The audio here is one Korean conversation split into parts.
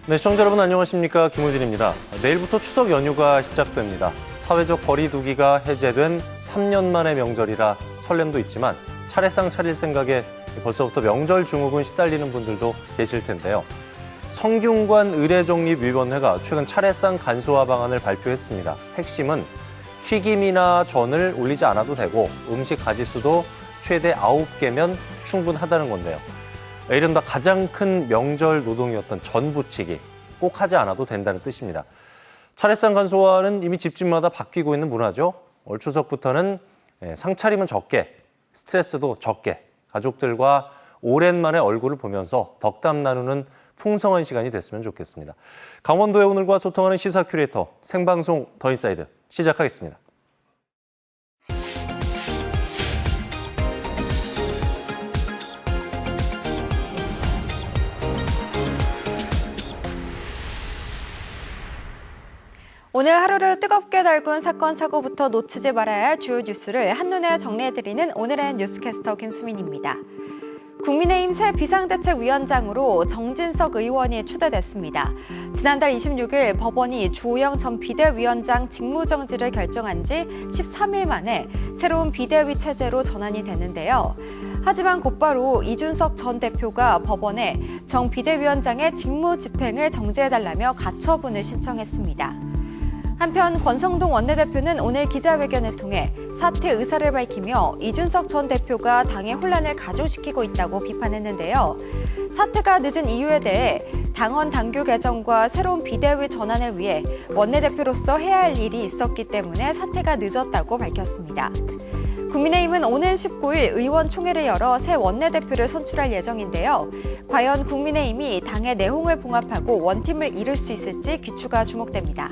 네, 시청자 여러분 안녕하십니까? 김호진입니다. 내일부터 추석 연휴가 시작됩니다. 사회적 거리 두기가 해제된 3년 만의 명절이라 설렘도 있지만 차례상 차릴 생각에 벌써부터 명절 증후군 시달리는 분들도 계실 텐데요. 성균관 의례정립위원회가 최근 차례상 간소화 방안을 발표했습니다. 핵심은 튀김이나 전을 올리지 않아도 되고 음식 가짓수도 최대 9개면 충분하다는 건데요. 이른바 가장 큰 명절 노동이었던 전 부치기 꼭 하지 않아도 된다는 뜻입니다. 차례상 간소화는 이미 집집마다 바뀌고 있는 문화죠. 올 추석부터는 상차림은 적게, 스트레스도 적게, 가족들과 오랜만에 얼굴을 보면서 덕담 나누는 풍성한 시간이 됐으면 좋겠습니다. 강원도의 오늘과 소통하는 시사 큐레이터 생방송 더 인사이드 시작하겠습니다. 오늘 하루를 뜨겁게 달군 사건, 사고부터 놓치지 말아야 할 주요 뉴스를 한눈에 정리해드리는 오늘의 뉴스캐스터 김수민입니다. 국민의힘 새 비상대책위원장으로 정진석 의원이 추대됐습니다. 지난달 26일 법원이 주호영 전 비대위원장 직무정지를 결정한 지 13일 만에 새로운 비대위 체제로 전환이 됐는데요. 하지만 곧바로 이준석 전 대표가 법원에 정 비대위원장의 직무 집행을 정지해달라며 가처분을 신청했습니다. 한편 권성동 원내대표는 오늘 기자회견을 통해 사퇴 의사를 밝히며 이준석 전 대표가 당의 혼란을 가중시키고 있다고 비판했는데요. 사퇴가 늦은 이유에 대해 당헌 당규 개정과 새로운 비대위 전환을 위해 원내대표로서 해야 할 일이 있었기 때문에 사퇴가 늦었다고 밝혔습니다. 국민의힘은 오는 19일 의원총회를 열어 새 원내대표를 선출할 예정인데요. 과연 국민의힘이 당의 내홍을 봉합하고 원팀을 이룰 수 있을지 귀추가 주목됩니다.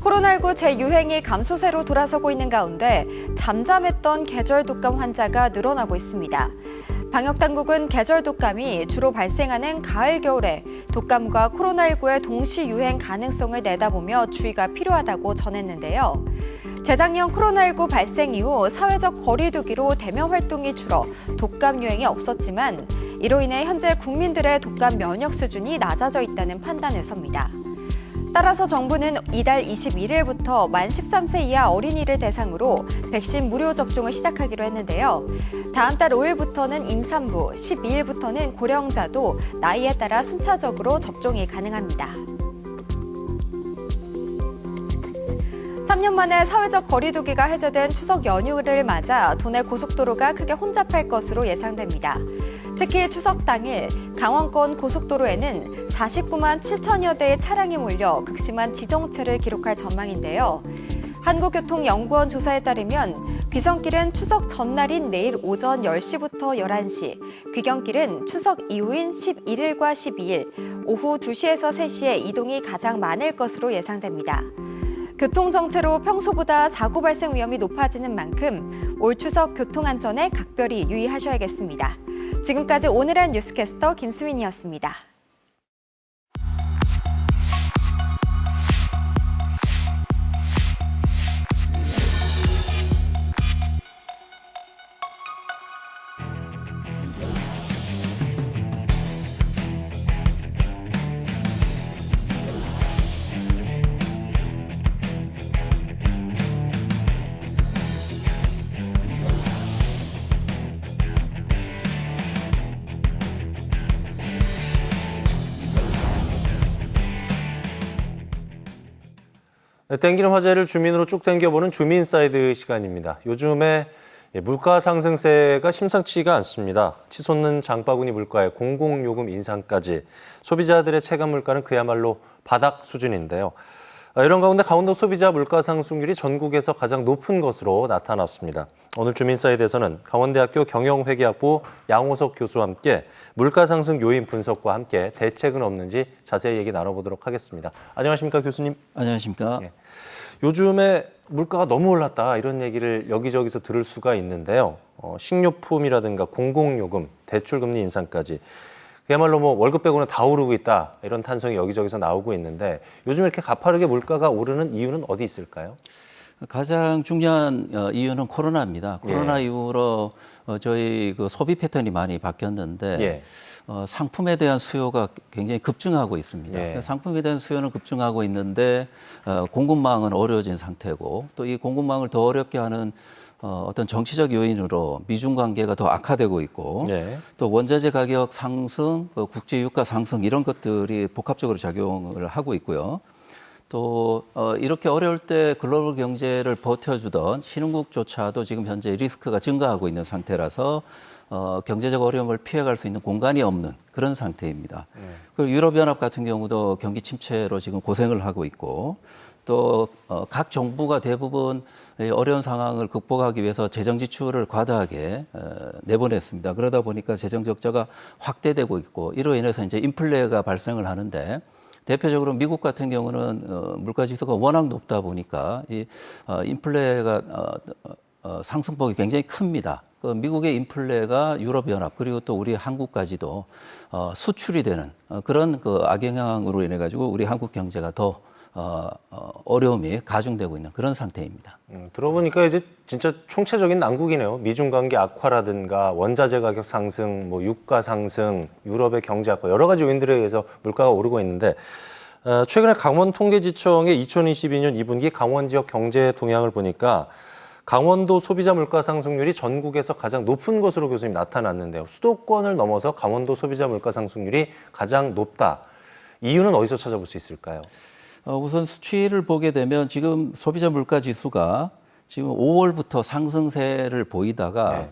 코로나19 재유행이 감소세로 돌아서고 있는 가운데 잠잠했던 계절 독감 환자가 늘어나고 있습니다. 방역당국은 계절 독감이 주로 발생하는 가을, 겨울에 독감과 코로나19의 동시 유행 가능성을 내다보며 주의가 필요하다고 전했는데요. 재작년 코로나19 발생 이후 사회적 거리 두기로 대면 활동이 줄어 독감 유행이 없었지만 이로 인해 현재 국민들의 독감 면역 수준이 낮아져 있다는 판단에 섭니다. 따라서 정부는 이달 21일부터 만 13세 이하 어린이를 대상으로 백신 무료 접종을 시작하기로 했는데요. 다음 달 5일부터는 임산부, 12일부터는 고령자도 나이에 따라 순차적으로 접종이 가능합니다. 3년 만에 사회적 거리 두기가 해제된 추석 연휴를 맞아 도내 고속도로가 크게 혼잡할 것으로 예상됩니다. 특히 추석 당일 강원권 고속도로에는 49만 7천여 대의 차량이 몰려 극심한 지정체를 기록할 전망인데요. 한국교통연구원 조사에 따르면 귀성길은 추석 전날인 내일 오전 10시부터 11시, 귀경길은 추석 이후인 11일과 12일, 오후 2시에서 3시에 이동이 가장 많을 것으로 예상됩니다. 교통정체로 평소보다 사고 발생 위험이 높아지는 만큼 올 추석 교통안전에 각별히 유의하셔야겠습니다. 지금까지 오늘의 뉴스캐스터 김수민이었습니다. 땡기는 화제를 주민으로 쭉 땡겨보는 주민사이드 시간입니다. 요즘에 물가 상승세가 심상치가 않습니다. 치솟는 장바구니 물가에 공공요금 인상까지 소비자들의 체감 물가는 그야말로 바닥 수준인데요. 이런 가운데 강원도 소비자 물가 상승률이 전국에서 가장 높은 것으로 나타났습니다. 오늘 주민사이드에서는 강원대학교 경영회계학부 양호석 교수와 함께 물가 상승 요인 분석과 함께 대책은 없는지 자세히 얘기 나눠보도록 하겠습니다. 안녕하십니까 교수님. 안녕하십니까. 예. 요즘에 물가가 너무 올랐다 이런 얘기를 여기저기서 들을 수가 있는데요. 식료품이라든가 공공요금, 대출금리 인상까지 그야말로 월급 빼고는 다 오르고 있다 이런 탄성이 여기저기서 나오고 있는데 요즘 이렇게 가파르게 물가가 오르는 이유는 어디 있을까요? 가장 중요한 이유는 코로나입니다. 코로나 이후로 저희 그 소비 패턴이 많이 바뀌었는데 예. 상품에 대한 수요가 굉장히 급증하고 있습니다. 예. 상품에 대한 수요는 급증하고 있는데 공급망은 어려워진 상태고 또 이 공급망을 더 어렵게 하는 어떤 정치적 요인으로 미중 관계가 더 악화되고 있고 예. 또 원자재 가격 상승, 국제 유가 상승 이런 것들이 복합적으로 작용을 하고 있고요. 또 이렇게 어려울 때 글로벌 경제를 버텨주던 신흥국조차도 지금 현재 리스크가 증가하고 있는 상태라서 경제적 어려움을 피해갈 수 있는 공간이 없는 그런 상태입니다. 그리고 유럽연합 같은 경우도 경기 침체로 지금 고생을 하고 있고 또 각 정부가 대부분 어려운 상황을 극복하기 위해서 재정 지출을 과다하게 내보냈습니다. 그러다 보니까 재정 적자가 확대되고 있고 이로 인해서 이제 인플레가 발생을 하는데 대표적으로 미국 같은 경우는 물가 지수가 워낙 높다 보니까 이 인플레가 상승폭이 굉장히 큽니다. 그 미국의 인플레가 유럽연합 그리고 또 우리 한국까지도 수출이 되는 그런 그 악영향으로 인해 가지고 우리 한국 경제가 더 어려움이 가중되고 있는 그런 상태입니다. 들어보니까 이제 진짜 총체적인 난국이네요. 미중 관계 악화라든가 원자재 가격 상승, 뭐 유가 상승, 유럽의 경제 악화 여러 가지 요인들에 의해서 물가가 오르고 있는데 최근에 강원통계지청의 2022년 2분기 강원 지역 경제 동향을 보니까 강원도 소비자 물가 상승률이 전국에서 가장 높은 것으로 교수님 나타났는데요. 수도권을 넘어서 강원도 소비자 물가 상승률이 가장 높다. 이유는 어디서 찾아볼 수 있을까요? 우선 수치를 보게 되면 지금 소비자 물가 지수가 지금 5월부터 상승세를 보이다가 네.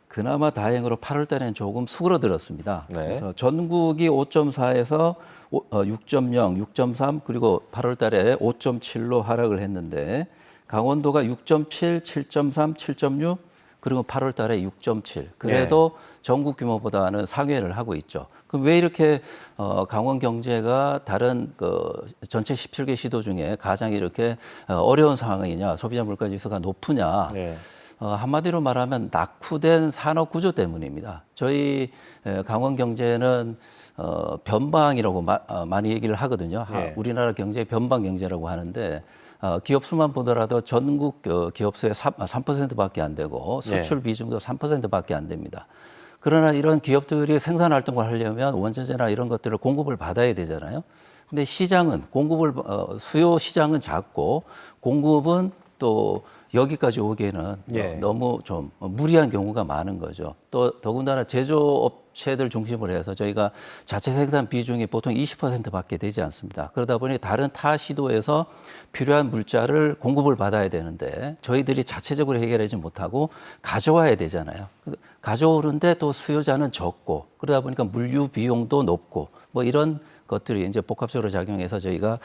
그나마 다행으로 8월 달에는 조금 수그러들었습니다. 네. 그래서 전국이 5.4에서 6.0, 6.3 그리고 8월 달에 5.7로 하락을 했는데 강원도가 6.7, 7.3, 7.6 그리고 8월 달에 6.7. 그래도 전국 규모보다는 상회를 하고 있죠. 그럼 왜 이렇게 강원 경제가 다른 그 전체 17개 시도 중에 가장 이렇게 어려운 상황이냐, 소비자 물가 지수가 높으냐? 네. 한마디로 말하면 낙후된 산업 구조 때문입니다. 저희 강원 경제는 변방이라고 많이 얘기를 하거든요. 네. 우리나라 경제의 변방 경제라고 하는데 기업 수만 보더라도 전국 기업 수의 3%밖에 안 되고 수출 비중도 3%밖에 안 됩니다. 그러나 이런 기업들이 생산 활동을 하려면 원자재나 이런 것들을 공급을 받아야 되잖아요. 근데 시장은 수요 시장은 작고 공급은 또 여기까지 오기에는 너무 좀 무리한 경우가 많은 거죠. 또 더군다나 제조업체들 중심으로 해서 저희가 자체 생산 비중이 보통 20%밖에 되지 않습니다. 그러다 보니 다른 타 시도에서 필요한 물자를 공급을 받아야 되는데 저희들이 자체적으로 해결하지 못하고 가져와야 되잖아요. 가져오는데 또 수요자는 적고 그러다 보니까 물류 비용도 높고 뭐 이런 것들이 이제 복합적으로 작용해서 저희가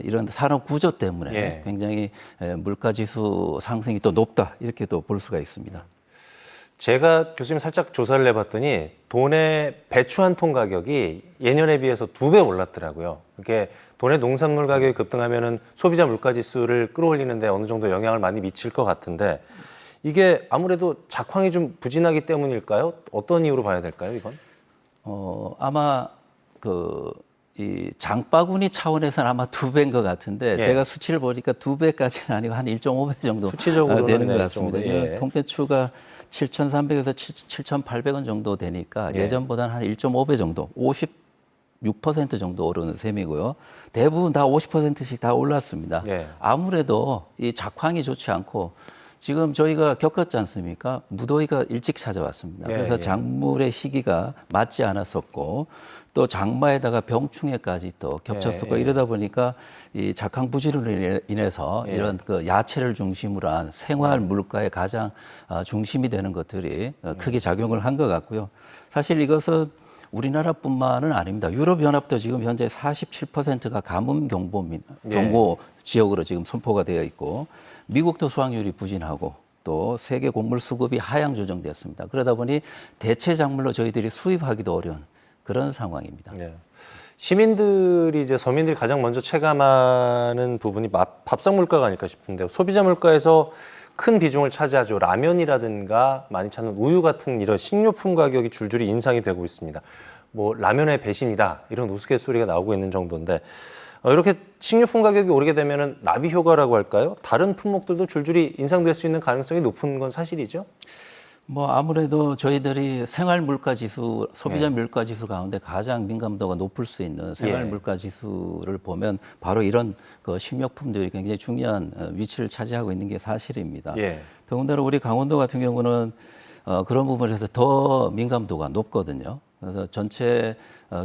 이런 산업 구조 때문에 굉장히 물가 지수 상승이 또 높다 이렇게 또 볼 수가 있습니다. 제가 교수님 살짝 조사를 해봤더니 도내 배추 한 통 가격이 예년에 비해서 2배 올랐더라고요. 이게 도내 농산물 가격이 급등하면은 소비자 물가 지수를 끌어올리는데 어느 정도 영향을 많이 미칠 것 같은데 이게 아무래도 작황이 좀 부진하기 때문일까요? 어떤 이유로 봐야 될까요, 이건? 아마 이 장바구니 차원에서는 아마 2배인 것 같은데 제가 수치를 보니까 2배까지는 아니고 한 1.5배 정도 되는 것 같습니다. 지금 통배추가 7,300에서 7,800원 정도 되니까 예전보다는 한 1.5배 정도, 56% 정도 오르는 셈이고요. 대부분 다 50%씩 다 올랐습니다. 아무래도 이 작황이 좋지 않고 지금 저희가 겪었지 않습니까? 무더위가 일찍 찾아왔습니다. 그래서 작물의 시기가 맞지 않았었고 또 장마에다가 병충해까지 또 겹쳤었고 이러다 보니까 이 작황 부진으로 인해서 이런 그 야채를 중심으로 한 생활 물가의 가장 중심이 되는 것들이 크게 작용을 한 것 같고요. 사실 이것은 우리나라뿐만은 아닙니다. 유럽연합도 지금 현재 47%가 가뭄 경보 지역으로 지금 선포가 되어 있고 미국도 수확률이 부진하고 또 세계 곡물 수급이 하향 조정됐습니다. 그러다 보니 대체 작물로 저희들이 수입하기도 어려운 그런 상황입니다. 시민들이 이제 서민들이 가장 먼저 체감하는 부분이 밥상 물가가 아닐까 싶은데요. 소비자 물가에서 큰 비중을 차지하죠. 라면이라든가 많이 찾는 우유 같은 이런 식료품 가격이 줄줄이 인상이 되고 있습니다. 뭐 라면의 배신이다 이런 우스갯소리가 나오고 있는 정도인데 이렇게 식료품 가격이 오르게 되면은 나비 효과라고 할까요? 다른 품목들도 줄줄이 인상될 수 있는 가능성이 높은 건 사실이죠? 뭐 아무래도 저희들이 생활 물가 지수, 소비자 물가 지수 가운데 가장 민감도가 높을 수 있는 생활 물가 지수를 보면 바로 이런 그 식료품들이 굉장히 중요한 위치를 차지하고 있는 게 사실입니다. 더군다나 우리 강원도 같은 경우는 그런 부분에서 더 민감도가 높거든요. 그래서 전체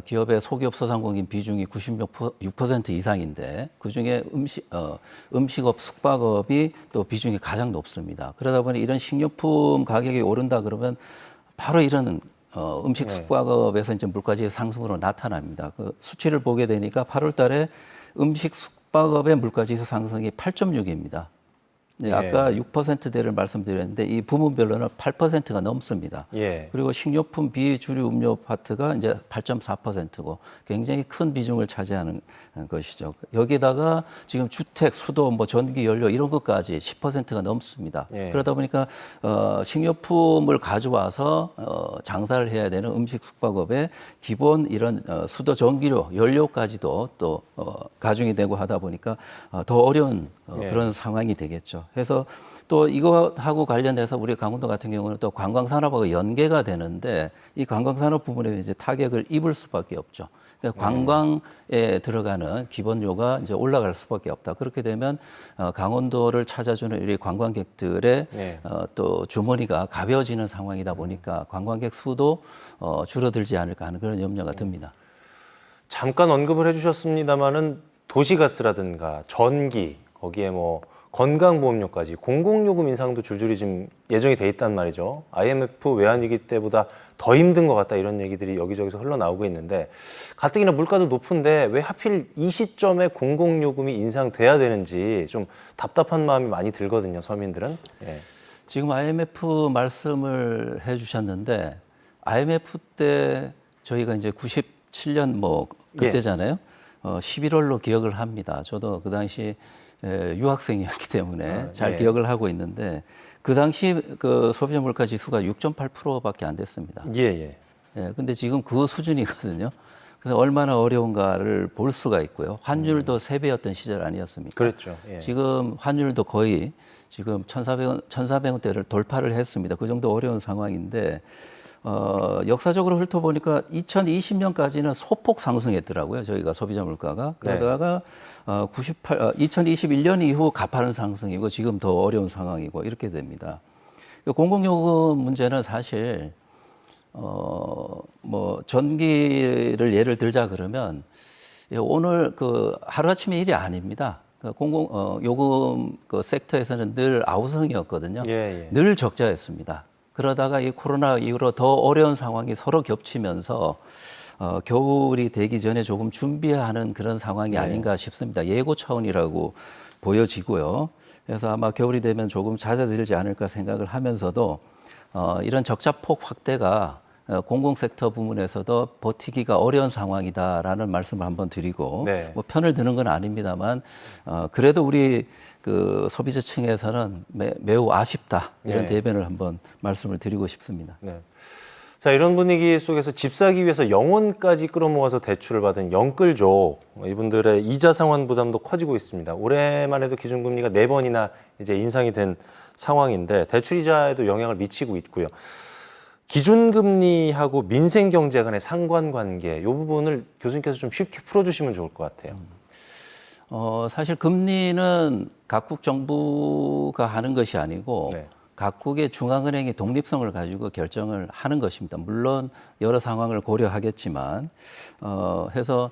기업의 소기업 소상공인 비중이 96% 이상인데 그중에 음식업, 숙박업이 또 비중이 가장 높습니다. 그러다 보니 이런 식료품 가격이 오른다 그러면 바로 이런 음식 숙박업에서 이제 물가지의 상승으로 나타납니다. 그 수치를 보게 되니까 8월 달에 음식 숙박업의 물가지수 상승이 8.6입니다. 네, 아까 6%대를 말씀드렸는데 이 부문별로는 8%가 넘습니다. 그리고 식료품 비주류 음료 파트가 이제 8.4%고 굉장히 큰 비중을 차지하는 것이죠. 여기다가 지금 주택, 수도, 뭐 전기, 연료 이런 것까지 10%가 넘습니다. 그러다 보니까 식료품을 가져와서 장사를 해야 되는 음식 숙박업에 기본 이런 수도, 전기료, 연료까지도 또 가중이 되고 하다 보니까 더 어려운 그런 상황이 되겠죠. 그래서 또 이것하고 관련해서 우리 강원도 같은 경우는 또 관광산업하고 연계가 되는데 이 관광산업 부분에 이제 타격을 입을 수밖에 없죠. 그러니까 관광에 들어가는 기본료가 이제 올라갈 수밖에 없다. 그렇게 되면 강원도를 찾아주는 우리 관광객들의 또 주머니가 가벼워지는 상황이다 보니까 관광객 수도 줄어들지 않을까 하는 그런 염려가 듭니다. 잠깐 언급을 해주셨습니다마는 도시가스라든가 전기 거기에 뭐 건강보험료까지 공공요금 인상도 줄줄이 지금 예정이 돼 있단 말이죠. IMF 외환위기 때보다 더 힘든 것 같다 이런 얘기들이 여기저기서 흘러나오고 있는데 가뜩이나 물가도 높은데 왜 하필 이 시점에 공공요금이 인상돼야 되는지 좀 답답한 마음이 많이 들거든요, 서민들은. 지금 IMF 말씀을 해주셨는데 IMF 때 저희가 이제 97년 뭐 그때잖아요. 11월로 기억을 합니다. 저도 그 당시 유학생이었기 때문에 잘 기억을 하고 있는데 그 당시 그 소비자 물가 지수가 6.8%밖에 안 됐습니다. 근데 지금 그 수준이거든요. 그래서 얼마나 어려운가를 볼 수가 있고요. 환율도 3배였던 시절 아니었습니까? 그렇죠. 지금 환율도 거의 지금 1,400원대를 돌파를 했습니다. 그 정도 어려운 상황인데 역사적으로 훑어보니까 2020년까지는 소폭 상승했더라고요. 저희가 소비자 물가가. 그러다가 2021년 이후 가파른 상승이고 지금 더 어려운 상황이고 이렇게 됩니다. 공공요금 문제는 사실 뭐 전기를 예를 들자 그러면 오늘 그 하루아침의 일이 아닙니다. 공공요금 그 섹터에서는 늘 아우성이었거든요. 늘 적자였습니다. 그러다가 이 코로나 이후로 더 어려운 상황이 서로 겹치면서 겨울이 되기 전에 조금 준비하는 그런 상황이 아닌가 싶습니다. 예고 차원이라고 보여지고요. 그래서 아마 겨울이 되면 조금 잦아들지 않을까 생각을 하면서도 이런 적자폭 확대가 공공섹터 부문에서도 버티기가 어려운 상황이다라는 말씀을 한번 드리고 뭐 편을 드는 건 아닙니다만 그래도 우리 그 소비자층에서는 매우 아쉽다 이런 대변을 한번 말씀을 드리고 싶습니다. 자, 이런 분위기 속에서 집 사기 위해서 영혼까지 끌어모아서 대출을 받은 영끌족 이분들의 이자 상환 부담도 커지고 있습니다. 올해만 해도 기준금리가 4번이나 이제 인상이 된 상황인데 대출 이자에도 영향을 미치고 있고요. 기준금리하고 민생경제 간의 상관관계 이 부분을 교수님께서 좀 쉽게 풀어주시면 좋을 것 같아요. 사실 금리는 각국 정부가 하는 것이 아니고 각국의 중앙은행이 독립성을 가지고 결정을 하는 것입니다. 물론 여러 상황을 고려하겠지만 해서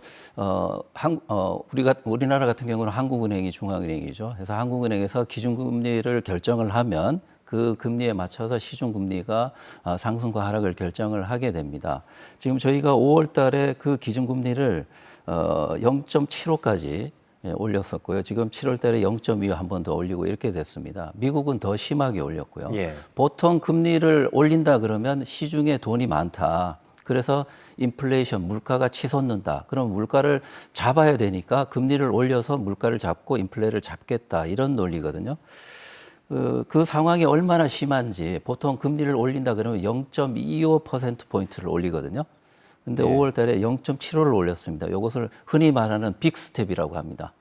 우리나라 같은 경우는 한국은행이 중앙은행이죠. 그래서 한국은행에서 기준금리를 결정을 하면 그 금리에 맞춰서 시중금리가 상승과 하락을 결정을 하게 됩니다. 지금 저희가 5월 달에 그 기준금리를 0.75까지 올렸었고요. 지금 7월 달에 0.2 한 번 더 올리고 이렇게 됐습니다. 미국은 더 심하게 올렸고요. 보통 금리를 올린다 그러면 시중에 돈이 많다. 그래서 인플레이션, 물가가 치솟는다. 그럼 물가를 잡아야 되니까 금리를 올려서 물가를 잡고 인플레를 잡겠다. 이런 논리거든요. 그 상황이 얼마나 심한지 보통 금리를 올린다 그러면 0.25%포인트를 올리거든요. 근데 5월 달에 0.75를 올렸습니다. 이것을 흔히 말하는 빅스텝이라고 합니다.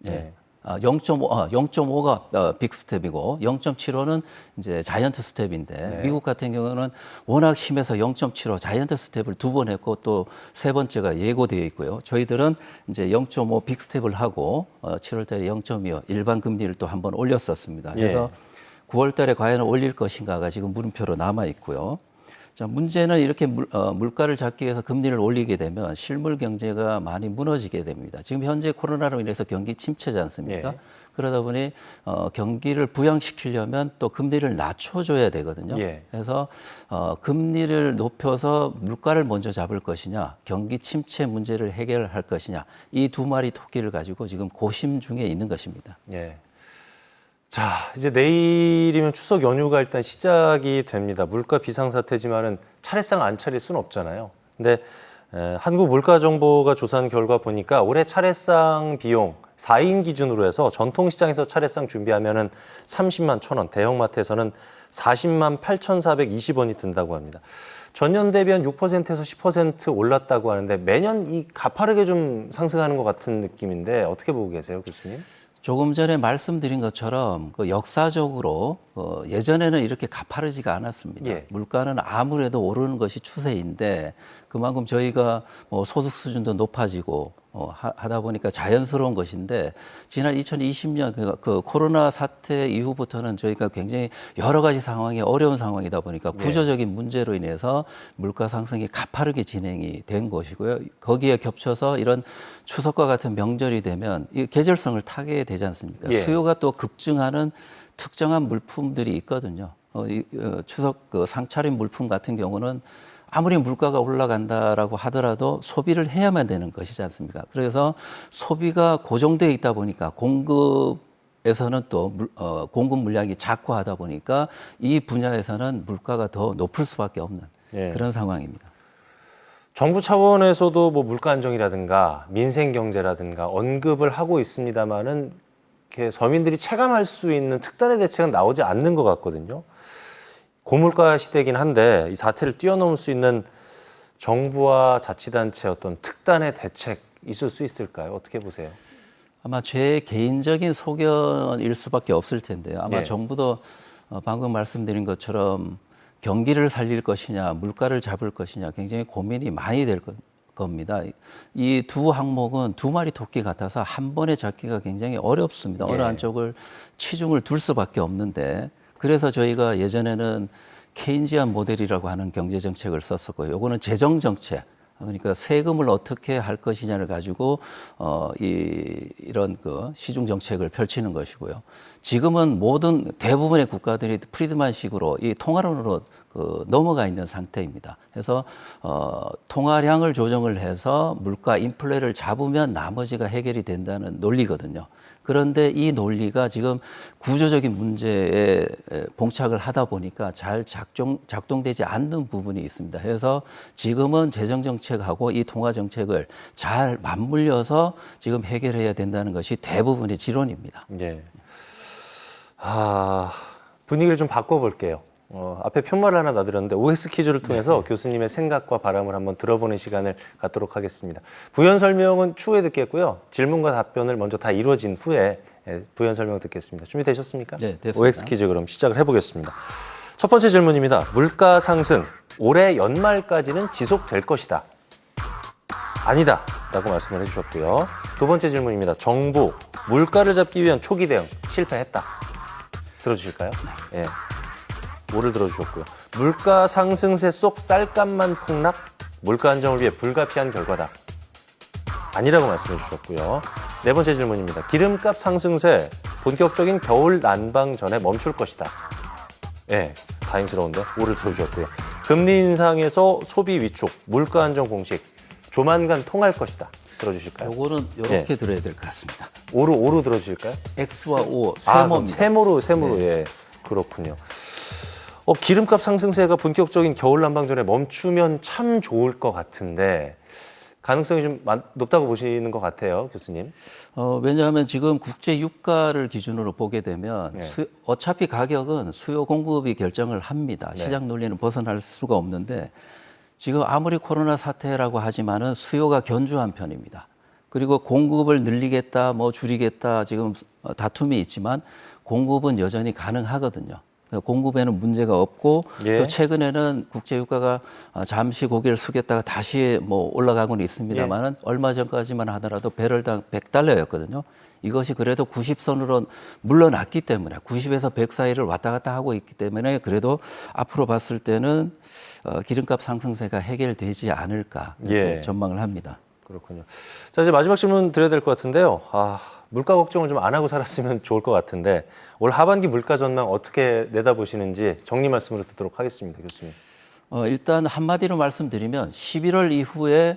예. 0.5가 빅스텝이고 0.75는 이제 자이언트 스텝인데 미국 같은 경우는 워낙 심해서 0.75 자이언트 스텝을 2번 했고 또 세 번째가 예고되어 있고요. 저희들은 이제 0.5 빅스텝을 하고 7월 달에 0.25 일반 금리를 또 한번 올렸었습니다. 그래서 9월 달에 과연 올릴 것인가가 지금 물음표로 남아 있고요. 자, 문제는 이렇게 물가를 잡기 위해서 금리를 올리게 되면 실물 경제가 많이 무너지게 됩니다. 지금 현재 코로나로 인해서 경기 침체지 않습니까? 그러다 보니 경기를 부양시키려면 또 금리를 낮춰줘야 되거든요. 그래서 금리를 높여서 물가를 먼저 잡을 것이냐, 경기 침체 문제를 해결할 것이냐, 이 두 마리 토끼를 가지고 지금 고심 중에 있는 것입니다. 자, 이제 내일이면 추석 연휴가 일단 시작이 됩니다. 물가 비상사태지만은 차례상 안 차릴 수는 없잖아요. 근데 한국물가정보가 조사한 결과 보니까 올해 차례상 비용 4인 기준으로 해서 전통시장에서 차례상 준비하면은 30만 1,000원, 대형마트에서는 40만 8,420원이 든다고 합니다. 전년 대비 한 6%에서 10% 올랐다고 하는데 매년 이 가파르게 좀 상승하는 것 같은 느낌인데 어떻게 보고 계세요, 교수님? 조금 전에 말씀드린 것처럼 그 역사적으로 예전에는 이렇게 가파르지가 않았습니다. 물가는 아무래도 오르는 것이 추세인데 그만큼 저희가 뭐 소득 수준도 높아지고 하다 보니까 자연스러운 것인데 지난 2020년 그 코로나 사태 이후부터는 저희가 굉장히 여러 가지 상황이 어려운 상황이다 보니까 구조적인 문제로 인해서 물가 상승이 가파르게 진행이 된 것이고요. 거기에 겹쳐서 이런 추석과 같은 명절이 되면 이 계절성을 타게 되지 않습니까? 수요가 또 급증하는 특정한 물품들이 있거든요. 추석 그 상차림 물품 같은 경우는 아무리 물가가 올라간다라고 하더라도 소비를 해야만 되는 것이지 않습니까? 그래서 소비가 고정되어 있다 보니까 공급에서는 또 공급 물량이 작고 하다 보니까 이 분야에서는 물가가 더 높을 수밖에 없는 그런 상황입니다. 정부 차원에서도 뭐 물가 안정이라든가 민생 경제라든가 언급을 하고 있습니다만은 이렇게 서민들이 체감할 수 있는 특단의 대책은 나오지 않는 것 같거든요. 고물가 시대이긴 한데 이 사태를 뛰어넘을 수 있는 정부와 자치단체 어떤 특단의 대책 있을 수 있을까요? 어떻게 보세요? 아마 제 개인적인 소견일 수밖에 없을 텐데요. 아마 정부도 방금 말씀드린 것처럼 경기를 살릴 것이냐, 물가를 잡을 것이냐 굉장히 고민이 많이 될 겁니다. 이 두 항목은 두 마리 토끼 같아서 한 번에 잡기가 굉장히 어렵습니다. 어느 한쪽을 치중을 둘 수밖에 없는데 그래서 저희가 예전에는 케인지안 모델이라고 하는 경제 정책을 썼었고요. 요거는 재정 정책, 그러니까 세금을 어떻게 할 것이냐를 가지고 이런 그 시중 정책을 펼치는 것이고요. 지금은 모든 대부분의 국가들이 프리드만식으로 이 통화론으로 넘어가 있는 상태입니다. 그래서 통화량을 조정을 해서 물가 인플레를 잡으면 나머지가 해결이 된다는 논리거든요. 그런데 이 논리가 지금 구조적인 문제에 봉착을 하다 보니까 잘 작동되지 않는 부분이 있습니다. 그래서 지금은 재정정책하고 이 통화정책을 잘 맞물려서 지금 해결해야 된다는 것이 대부분의 지론입니다. 분위기를 좀 바꿔볼게요. 앞에 편말을 하나 놔드렸는데 OX 퀴즈를 통해서 교수님의 생각과 바람을 한번 들어보는 시간을 갖도록 하겠습니다. 부연 설명은 추후에 듣겠고요. 질문과 답변을 먼저 다 이루어진 후에 부연 설명 듣겠습니다. 준비되셨습니까? 네, 됐습니다. OX 퀴즈 그럼 시작을 해보겠습니다. 첫 번째 질문입니다. 물가 상승 올해 연말까지는 지속될 것이다. 아니다 라고 말씀을 해주셨고요. 두 번째 질문입니다. 정부 물가를 잡기 위한 초기 대응 실패했다. 들어주실까요? 네. 뭐를 들어주셨고요. 물가 상승세 속 쌀값만 폭락, 물가 안정을 위해 불가피한 결과다. 아니라고 말씀해 주셨고요. 네 번째 질문입니다. 기름값 상승세 본격적인 겨울 난방 전에 멈출 것이다. 네, 다행스러운데 오를 들어주셨고요. 금리 인상에서 소비 위축, 물가 안정 공식 조만간 통할 것이다. 들어주실까요? 요거는 이렇게 들어야 될 것 같습니다. 오로 들어주실까요? X와 O 세모입니다. 세모로 예, 그렇군요. 기름값 상승세가 본격적인 겨울 난방전에 멈추면 참 좋을 것 같은데 가능성이 좀 높다고 보시는 것 같아요, 교수님. 왜냐하면 지금 국제 유가를 기준으로 보게 되면 어차피 가격은 수요 공급이 결정을 합니다. 시장 논리는 벗어날 수가 없는데 지금 아무리 코로나 사태라고 하지만은 수요가 견조한 편입니다. 그리고 공급을 늘리겠다, 뭐 줄이겠다 지금 다툼이 있지만 공급은 여전히 가능하거든요. 공급에는 문제가 없고 예. 또 최근에는 국제 유가가 잠시 고개를 숙였다가 다시 뭐 올라가고는 있습니다만은 얼마 전까지만 하더라도 배럴당 $100였거든요. 이것이 그래도 90선으로 물러났기 때문에 90에서 100 사이를 왔다 갔다 하고 있기 때문에 그래도 앞으로 봤을 때는 기름값 상승세가 해결되지 않을까 이렇게 예. 전망을 합니다. 그렇군요. 자, 이제 마지막 질문 드려야 될 것 같은데요. 물가 걱정을 좀 안 하고 살았으면 좋을 것 같은데 올 하반기 물가 전망 어떻게 내다보시는지 정리 말씀으로 듣도록 하겠습니다, 교수님. 일단 한마디로 말씀드리면 11월 이후에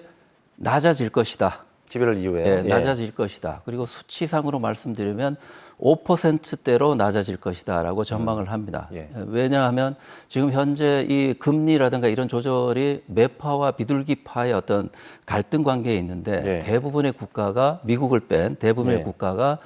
낮아질 것이다. 11월 이후에. 네, 낮아질 것이다. 그리고 수치상으로 말씀드리면 5%대로 낮아질 것이다라고 전망을 합니다. 예. 왜냐하면 지금 현재 이 금리라든가 이런 조절이 매파와 비둘기파의 어떤 갈등 관계에 있는데 예. 대부분의 국가가 미국을 뺀 대부분의 예. 국가가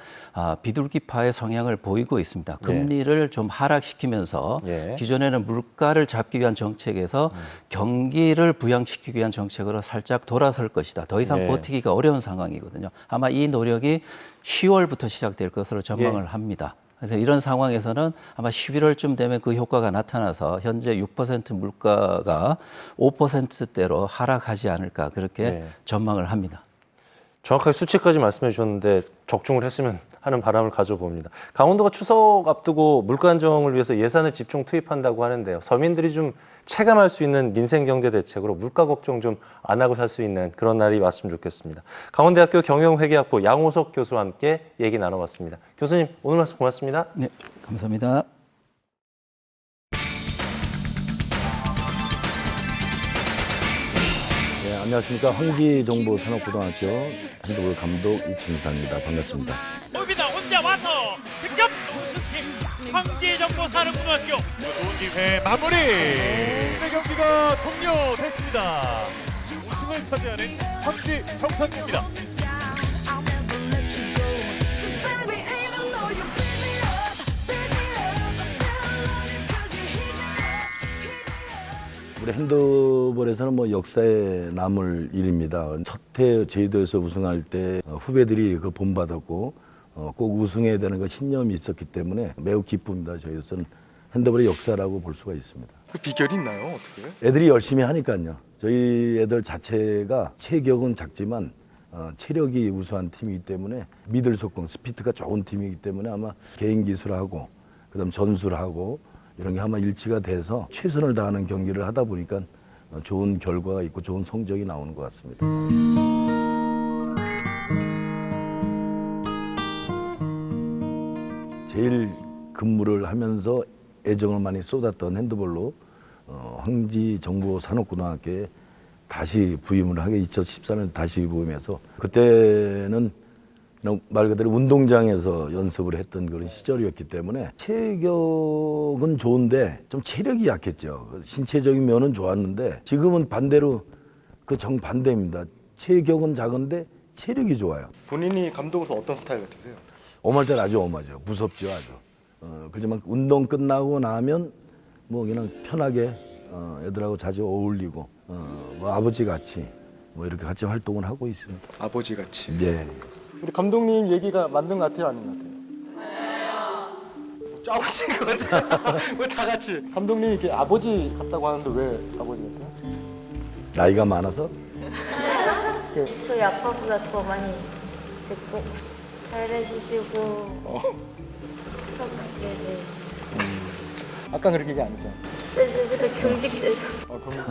비둘기파의 성향을 보이고 있습니다. 금리를 좀 하락시키면서 예. 기존에는 물가를 잡기 위한 정책에서 경기를 부양시키기 위한 정책으로 살짝 돌아설 것이다. 더 이상 예. 버티기가 어려운 상황이거든요. 아마 이 노력이 10월부터 시작될 것으로 전망을 합니다. 그래서 이런 상황에서는 아마 11월쯤 되면 그 효과가 나타나서 현재 6% 물가가 5%대로 하락하지 않을까 그렇게 전망을 합니다. 정확하게 수치까지 말씀해 주셨는데 적중을 했으면 하는 바람을 가져봅니다. 강원도가 추석 앞두고 물가 안정을 위해서 예산을 집중 투입한다고 하는데요. 서민들이 좀 체감할 수 있는 민생경제 대책으로 물가 걱정 좀 안 하고 살 수 있는 그런 날이 왔으면 좋겠습니다. 강원대학교 경영회계학부 양호석 교수와 함께 얘기 나눠봤습니다. 교수님, 오늘 말씀 고맙습니다. 네, 감사합니다. 네, 안녕하십니까. 황지정보산업고등학교 핸드볼 감독 이춘사입니다. 반갑습니다. 오비다 혼자 와서 득점 우승팀 황제정보산업고등학교 좋은 기회 마무리. 네, 경기가 종료됐습니다. 우승을 차지하는 황제정산입니다. 우리 핸드볼에서는 뭐 역사에 남을 일입니다. 첫해 제주도에서 우승할 때 후배들이 그 본받았고 꼭 우승해야 되는 그 신념이 있었기 때문에 매우 기쁩니다. 저희로서는 핸드볼의 역사라고 볼 수가 있습니다. 그 비결이 있나요? 어떻게? 애들이 열심히 하니까요. 저희 애들 자체가 체격은 작지만 체력이 우수한 팀이기 때문에 미들 속공, 스피드가 좋은 팀이기 때문에 아마 개인 기술하고 그다음 전술하고 이런 게 아마 일치가 돼서 최선을 다하는 경기를 하다 보니까 좋은 결과가 있고 좋은 성적이 나오는 것 같습니다. 제일 근무를 하면서 애정을 많이 쏟았던 핸드볼로 황지정보산업고등학교에 다시 부임을 하게 2014년 다시 부임해서 그때는 말 그대로 운동장에서 연습을 했던 그런 시절이었기 때문에 체격은 좋은데 좀 체력이 약했죠. 신체적인 면은 좋았는데 지금은 반대로 그 정반대입니다. 체격은 작은데 체력이 좋아요. 본인이 감독으로서 어떤 스타일 같으세요? 엄할 땐 아주 엄하죠. 무섭죠, 아주. 그렇지만 운동 끝나고 나면 뭐 그냥 편하게 애들하고 자주 어울리고 뭐 아버지 같이 뭐 이렇게 같이 활동을 하고 있습니다. 아버지 같이. 예. 우리 감독님 얘기가 맞는 것 같아요, 아닌 것 같아요? 맞아요. 아버지인 것 같아요. 왜 다 같이? 감독님이 이렇게 아버지 같다고 하는데 왜 아버지 같아요? 나이가 많아서 저희 아빠보다 더 많이 듣고 잘해주시고 그렇게 해주시고 아까 그렇게 얘기 안 했잖아. 그래서 경직돼서 그럼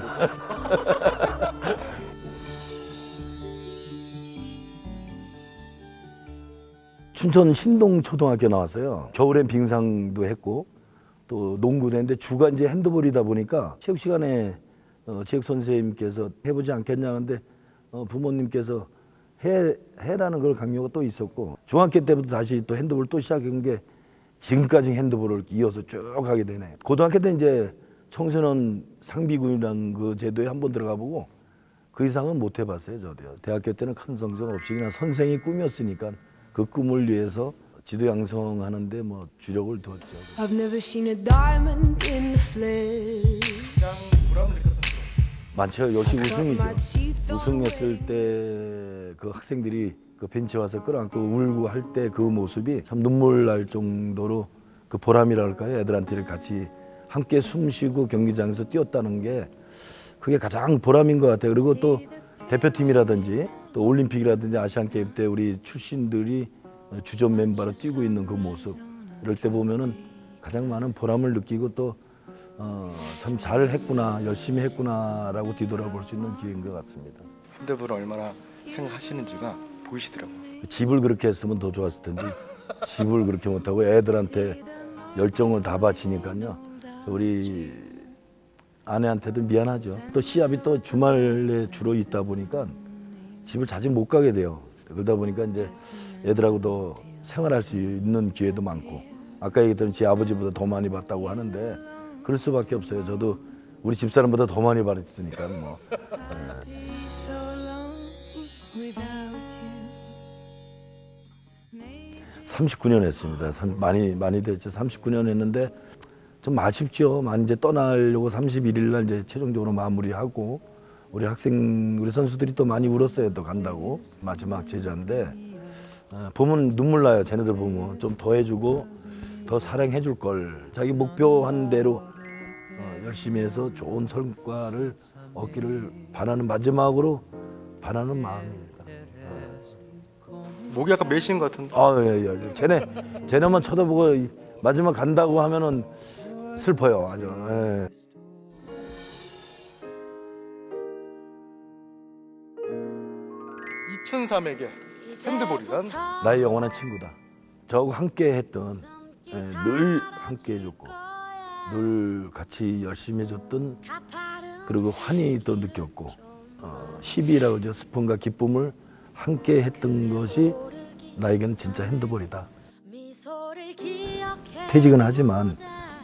춘천 신동초등학교 나왔어요. 겨울엔 빙상도 했고 또 농구도 했는데 주가 이제 핸드볼이다 보니까 체육 시간에 체육 선생님께서 해보지 않겠냐 하는데 부모님께서 해라는 걸 강요가 또 있었고 중학교 때부터 다시 또 핸드볼 또 시작한 게 지금까지 핸드볼을 이어서 쭉 하게 되네. 고등학교 때 이제 청소년 상비군이라는 그 제도에 한번 들어가 보고 그 이상은 못 해봤어요, 저도요. 대학교 때는 큰 성적 없이 그냥 선생이 꿈이었으니까 그 꿈을 위해서 지도 양성하는데 뭐 주력을 두었죠. I've never seen a diamond in the flesh. 가장 보람을 느꼈던 많죠. 역시 우승이죠. 우승했을 때 그 학생들이 그 벤치에 와서 끌어안고 울고 할 때 그 모습이 참 눈물 날 정도로 그 보람이랄까요? 애들한테 같이 함께 숨쉬고 경기장에서 뛰었다는 게 그게 가장 보람인 것 같아요. 그리고 또 대표팀이라든지 또 올림픽이라든지 아시안게임 때 우리 출신들이 주전 멤버로 뛰고 있는 그 모습 이럴 때 보면은 가장 많은 보람을 느끼고 또 참 잘했구나, 열심히 했구나라고 뒤돌아볼 수 있는 기회인 것 같습니다. 핸드볼을 얼마나 생각하시는지가 보이시더라고요. 집을 그렇게 했으면 더 좋았을 텐데 집을 그렇게 못하고 애들한테 열정을 다 바치니까요. 우리 아내한테도 미안하죠. 또 시합이 또 주말에 주로 있다 보니까 집을 자주 못 가게 돼요. 그러다 보니까 이제 애들하고도 생활할 수 있는 기회도 많고 아까 얘기했던 제 아버지보다 더 많이 봤다고 하는데 그럴 수밖에 없어요. 저도 우리 집사람보다 더 많이 받았으니까 뭐. 39년 했습니다. 많이 됐죠. 39년 했는데 좀 아쉽죠. 이제 떠나려고 31일 날 이제 최종적으로 마무리하고 우리 선수들이 또 많이 울었어요. 또 간다고 마지막 제자인데 보면 눈물 나요. 쟤네들 보면 좀 더 해주고 더 사랑해 줄 걸. 자기 목표한 대로 열심히 해서 좋은 성과를 얻기를 바라는 마지막으로 바라는 마음입니다. 목이 약간 메신 것 같은데. 예. 쟤네만 쳐다보고 마지막 간다고 하면은 슬퍼요. 아주. 예. 이춘삼에게 핸드볼이란 나의 영원한 친구다. 저하고 함께 했던 늘 함께 해줬고 늘 같이 열심히 해줬던 그리고 환희 또 느꼈고 희비라고 하죠. 스폰과 기쁨을 함께 했던 것이 나에게는 진짜 핸드볼이다. 퇴직은 하지만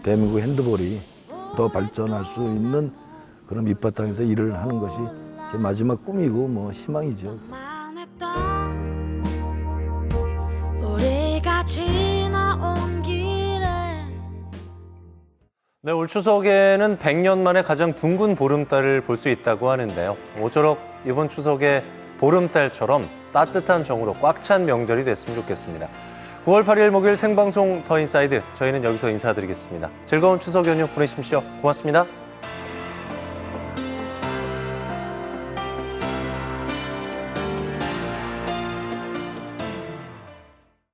대한민국 핸드볼이 더 발전할 수 있는 그런 밑바탕에서 일을 하는 것이 제 마지막 꿈이고 뭐 희망이죠. 우리가 지나온 길에 네, 올 추석에는 100년 만에 가장 둥근 보름달을 볼 수 있다고 하는데요. 모쪼록 이번 추석에 보름달처럼 따뜻한 정으로 꽉 찬 명절이 됐으면 좋겠습니다. 9월 8일 목요일 생방송 더 인사이드, 저희는 여기서 인사드리겠습니다. 즐거운 추석 연휴 보내십시오. 고맙습니다.